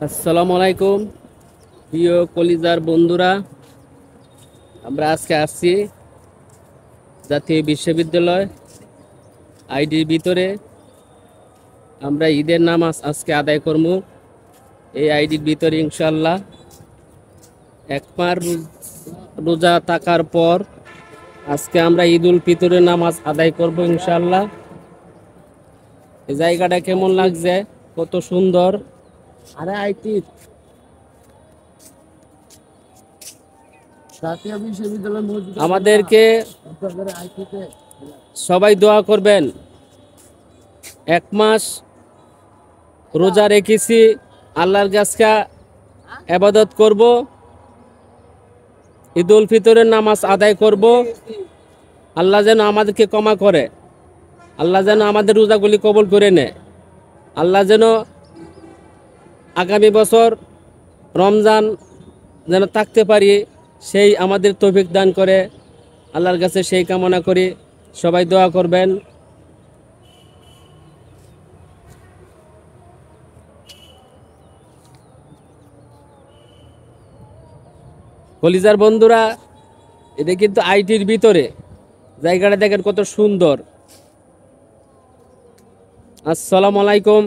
আসসালামু আলাইকুম প্রিয় কলিজার বন্ধুরা। আমরা আজকে আসছি জাতীয় বিশ্ববিদ্যালয় আইডির ভিতরে। আমরা ঈদের নামাজ আজকে আদায় করব এই আইডির ভিতরে ইনশাল্লাহ। এক মাস রোজা থাকার পর আজকে আমরা ঈদ উল ফিতরের নামাজ আদায় করব ইনশাল্লাহ। এই জায়গাটা কেমন লাগছে, কত সুন্দর। আরে আইটি আমাদেরকে সবাই দোয়া করবেন। এক মাস রোজা রেখেছি, আল্লাহর কাছে ইবাদত করব, ঈদ উল ফিতরের নামাজ আদায় করব। আল্লাহ যেন আমাদেরকে ক্ষমা করে, আল্লাহ যেন আমাদের রোজাগুলি কবুল করে নেয়, আল্লাহ যেন আগামী বছর রমজান যেন থাকতে পারি সেই আমাদের তৌফিক দান করে। আল্লাহর কাছে সেই কামনা করি। সবাই দোয়া করবেন। কলিজার বন্ধুরা, এটা কিন্তু আইটির ভিতরে, জায়গাটা দেখেন কত সুন্দর। আসসালামু আলাইকুম।